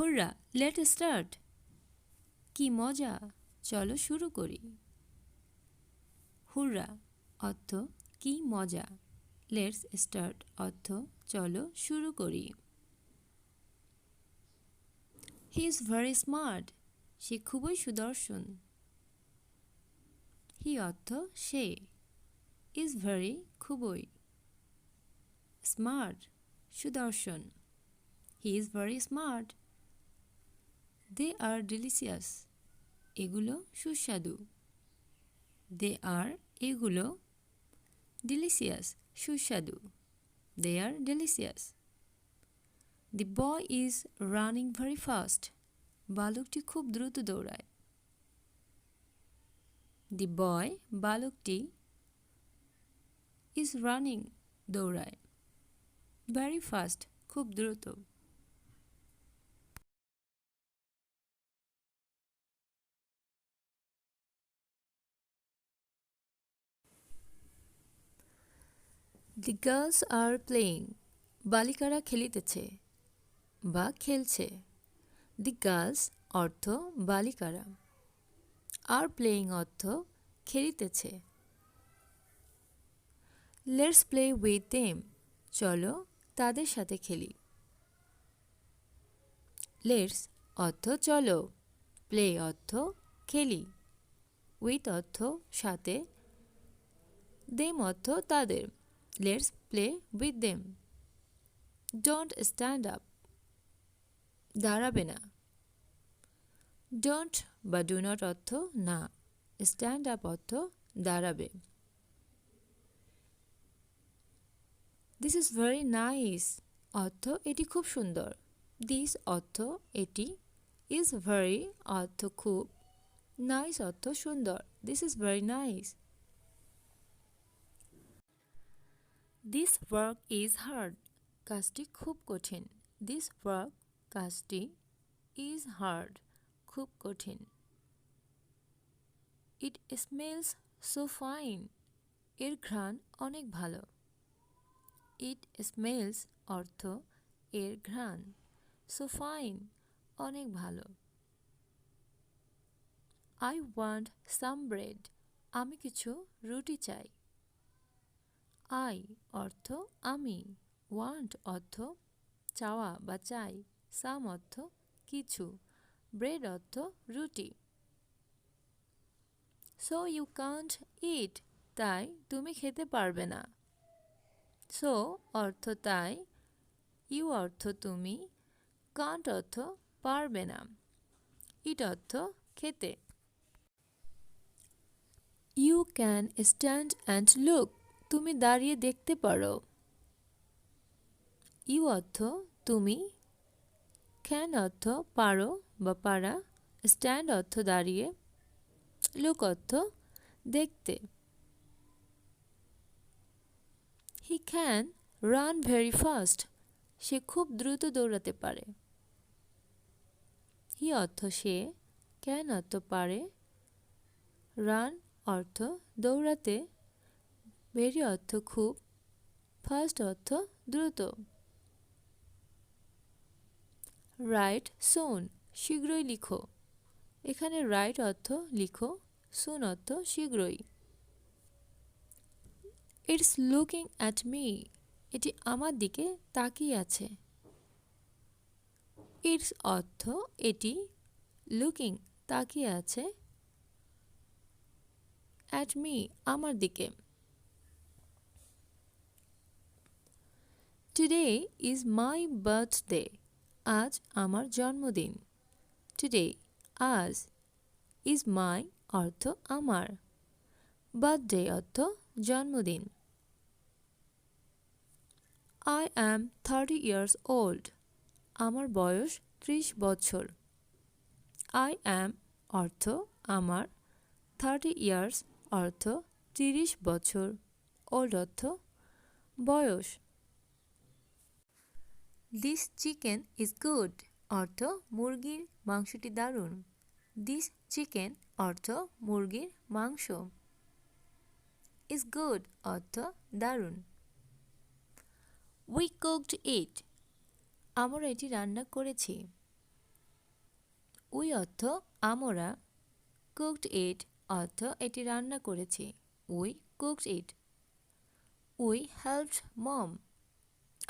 হুররা, let start. কি মজা, চলো শুরু করি। হুররা অর্থ কি মজা, লেটস স্টার্ট অর্থ চলো শুরু করি। হি ইজ ভেরি স্মার্ট, সে খুবই সুদর্শন। হি অর্থ সে, ইজ ভেরি খুবই, স্মার্ট সুদর্শন। He is very smart. They are delicious, এগুলো সুস্বাদু। দে আর এগুলো, ডিলিশিয়াস সুস্বাদু। They are delicious. The boy is running very fast, বালকটি খুব দ্রুত দৌড়ায়। দি বয় বালকটি ইজ রানিং দৌড়ায়, ভেরি ফাস্ট খুব দ্রুত। দি গার্লস আর প্লেয়িং, বালিকারা খেলিতেছে বা খেলছে। দি গার্লস অর্থ বালিকারা, আর প্লেয়িং অর্থ খেলিতেছে। লেটস প্লে উইথ দেম, চলো তাদের সাথে খেলি। লেটস অর্থ চলো, প্লে অর্থ খেলি, উইথ অর্থ সাথে, দেম অর্থ তাদের। Let's play with them. Don't stand up, দাঁড়াবে না। ডোন্ট বা ডু নট অর্থ না, স্ট্যান্ড আপ অর্থ দাঁড়াবে। দিস ইজ ভেরি নাইস অর্থ এটি খুব সুন্দর। দিস অর্থ এটি, ইজ ভেরি অর্থ খুব, নাইস অর্থ সুন্দর। This is very nice. This work is hard, কাজটি খুব কঠিন। দিস ওয়ার্ক কাজটি, ইজ হার্ড খুব কঠিন। ইট স্মেলস সো ফাইন, এর ঘ্রাণ অনেক ভালো। ইট স্মেলস অর্থ এর ঘ্রাণ, সো ফাইন অনেক ভালো। আই ওয়ান্ট সাম ব্রেড, আমি কিছু রুটি চাই। আই অর্থ আমি, ওয়ান্ট অর্থ চাওয়া বা চাই, সাম অর্থ কিছু, ব্রেড অর্থ রুটি। সো ইউ কান্ট ইট, তাই তুমি খেতে পারবে না। সো অর্থ তাই, ইউ অর্থ তুমি, কান্ট অর্থ পারবে না, ইট অর্থ খেতে। You can stand and look, তুমি দাঁড়িয়ে দেখতে পারো। ইউ অর্থ তুমি, ক্যান অর্থ পারো বা পারা, স্ট্যান্ড অর্থ দাঁড়িয়ে, লুক অর্থ দেখতে। He can run very fast, সে খুব দ্রুত দৌড়াতে পারে। হি অর্থ সে, ক্যান অর্থ পারে, রান অর্থ দৌড়াতে, ভেরি অর্থ খুব, ফাস্ট অর্থ দ্রুত। রাইট সুন, শীঘ্রই লিখো। এখানে রাইট অর্থ লিখো, সুন অর্থ শীঘ্রই। ইটস লুকিং অ্যাট মি, এটি আমার দিকে তাকিয়ে আছে। ইটস অর্থ এটি, লুকিং তাকিয়ে আছে, অ্যাট মি আমার দিকে। টুডে ইজ মাই বার্থডে, আজ আমার জন্মদিন। টুডে আজ, ইজ মাই অর্থ আমার, বার্থডে অর্থ জন্মদিন। আই অ্যাম 30 years old, আমার বয়স 30 বছর। আই অ্যাম অর্থ আমার, 30 years অর্থ 30 বছর, ওল্ড অর্থ বয়স। দিস চিকেন ইজ গুড অর্থ মুরগির মাংসটি দারুণ। দিস চিকেন অর্থ মুরগির মাংস, ইজ গুড অর্থ দারুণ। উই কুকড ইট, আমরা এটি রান্না করেছি। উই অর্থ আমরা, কুকড ইট অর্থ এটি রান্না করেছি, we cooked it. We helped mom,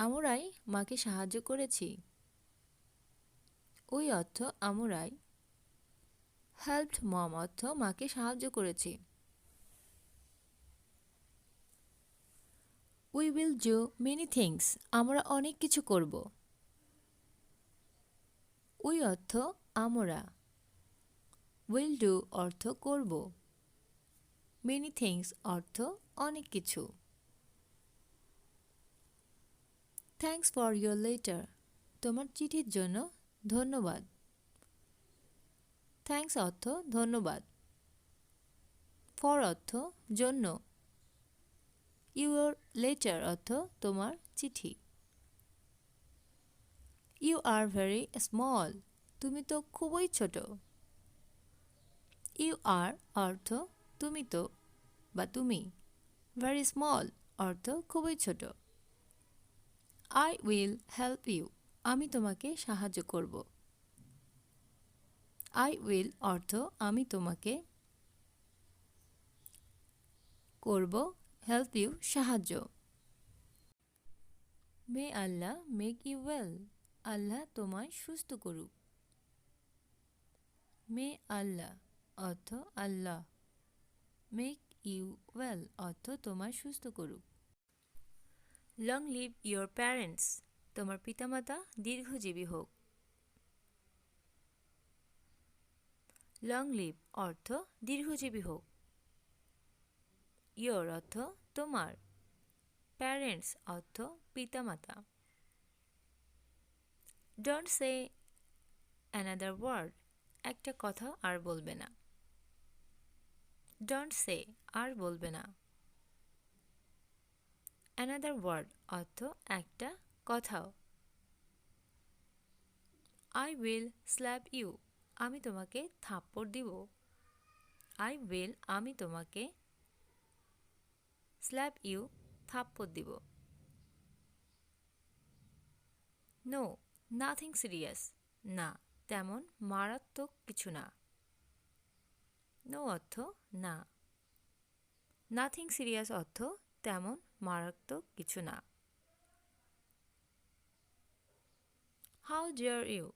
আমরাই মাকে সাহায্য করেছি, উই অর্থ আমরাই, হেল্পড মম অর্থ মাকে সাহায্য করেছি। We will do many things, আমরা অনেক কিছু করব। উই অর্থ আমরা, উইল ডু অর্থ করব, মেনি থিংস অর্থ অনেক কিছু। থ্যাঙ্কস ফর ইয়োর লেটার, তোমার চিঠির জন্য ধন্যবাদ। থ্যাঙ্কস অর্থ ধন্যবাদ, ফর অর্থ জন্য, ইউর লেটার অর্থ তোমার চিঠি। ইউ আর ভেরি স্মল, তুমি তো খুবই ছোট। ইউ আর অর্থ তুমি তো বা তুমি, ভেরি স্মল অর্থ খুবই ছোট। আই উইল হেল্প ইউ, আমি তোমাকে সাহায্য করব। আই উইল অর্থ আমি তোমাকে করব, হেল্প ইউ সাহায্য। মে আল্লাহ মেক ইউ ওয়েল, আল্লাহ তোমায় সুস্থ করুক। মে আল্লাহ অর্থ আল্লাহ, মেক ইউ ওয়েল অর্থ তোমায় সুস্থ করুক। লং লিভ ইয়োর প্যারেন্টস, তোমার পিতামাতা দীর্ঘজীবী হোক। লং লিভ অর্থ দীর্ঘজীবী হোক। ইয়োর অর্থ তোমার, প্যারেন্টস অর্থ পিতামাতা। ডোন্ট সে অ্যানাদার ওয়ার্ড, একটা কথা আর বলবে না। ডোন্ট সে আর বলবে না। অ্যানাদার ওয়ার্ড অর্থ একটা কথাও। আই উইল স্ল্যাপ ইউ, আমি তোমাকে থাপ্পড় দিব। আই উইল আমি তোমাকে, স্ল্যাপ ইউ থাপ্পড় দিব। নো নাথিং সিরিয়াস, না তেমন মারাত্মক কিছু না। নো অর্থ না, নাথিং সিরিয়াস অর্থ তেমন মারাত্মক কিছু না। হাউ ডিয়ার ইউ,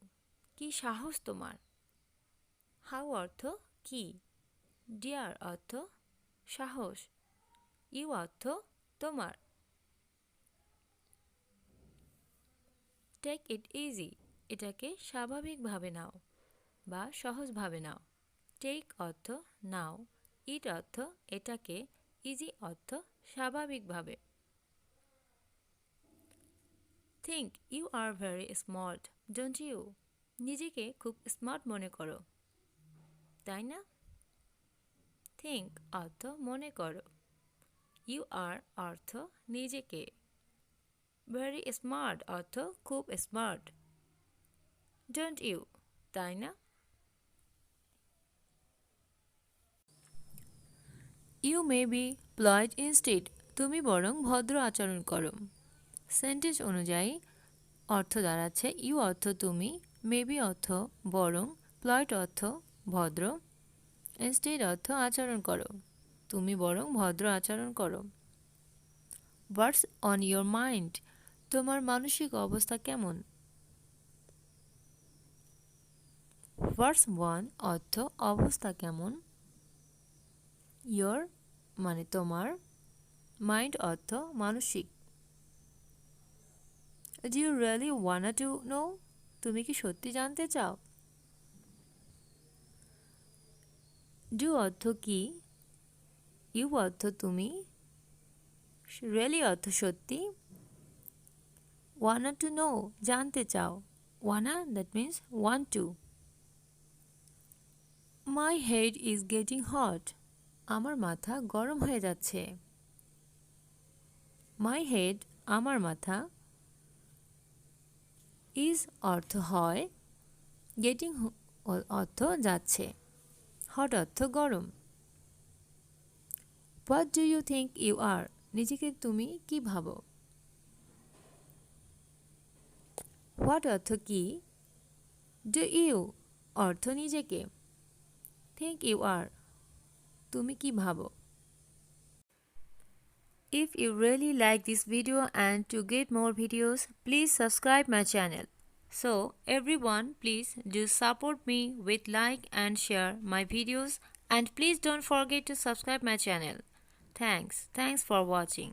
কি সাহস তোমার। হাউ অর্থ কি, ডিয়ার অর্থ সাহস, ইউ অর্থ তোমার। টেক ইট ইজি, এটাকে স্বাভাবিকভাবে নাও বা সহজভাবে নাও। টেক অর্থ নাও, ইট অর্থ এটাকে, ইজি অর্থ স্বাভাবিকভাবে। Think you are very smart don't you, নিজেকে খুব স্মার্ট মনে করো, তাই না। থিঙ্ক অর্থ মনে করো, ইউ আর অর্থ নিজেকে, ভেরি স্মার্ট অর্থ খুব স্মার্ট, ডোন্ট ইউ তাই না। ইউ মে বি প্লয়েড ইনস্টেড, তুমি বরং ভদ্র আচরণ করো। সেন্টেন্স অনুযায়ী অর্থ দাঁড়াচ্ছে ইউ অর্থ তুমি, মে বি অর্থ বরং, প্লয়েড অর্থ ভদ্র, ইনস্টেড অর্থ আচরণ করো, তুমি বরং ভদ্র আচরণ করো। হোয়াটস অন ইয়োর মাইন্ড, তোমার মানসিক অবস্থা কেমন। হোয়াটস ওয়ান অর্থ অবস্থা কেমন, ইয়োর মানে তোমার, মাইন্ড অর্থ মানসিক। Do you really want to know, তুমি কি সত্যি জানতে চাও। ডু অর্থ কি, ইউ অর্থ তুমি, রিয়েলি অর্থ সত্যি, ওয়ান্ট টু নো জানতে চাও, wanna that means want to. My head is getting hot, আমার মাথা গরম হয়ে যাচ্ছে। মাই হেড আমার মাথা, ইজ অর্থ হয়, গেটিং অর্থ যাচ্ছে, হট অর্থ গরম। What do you think you are, নিজেকে তুমি কি ভাবো। হোয়াট অর্থ কি, ডু ইউ অর্থ নিজেকে। think you are, তুমি কি ভাবো। If you really like this video and to get more videos, please subscribe my channel. So everyone, please do support me with like and share my videos, and please don't forget to subscribe my channel. Thanks for watching.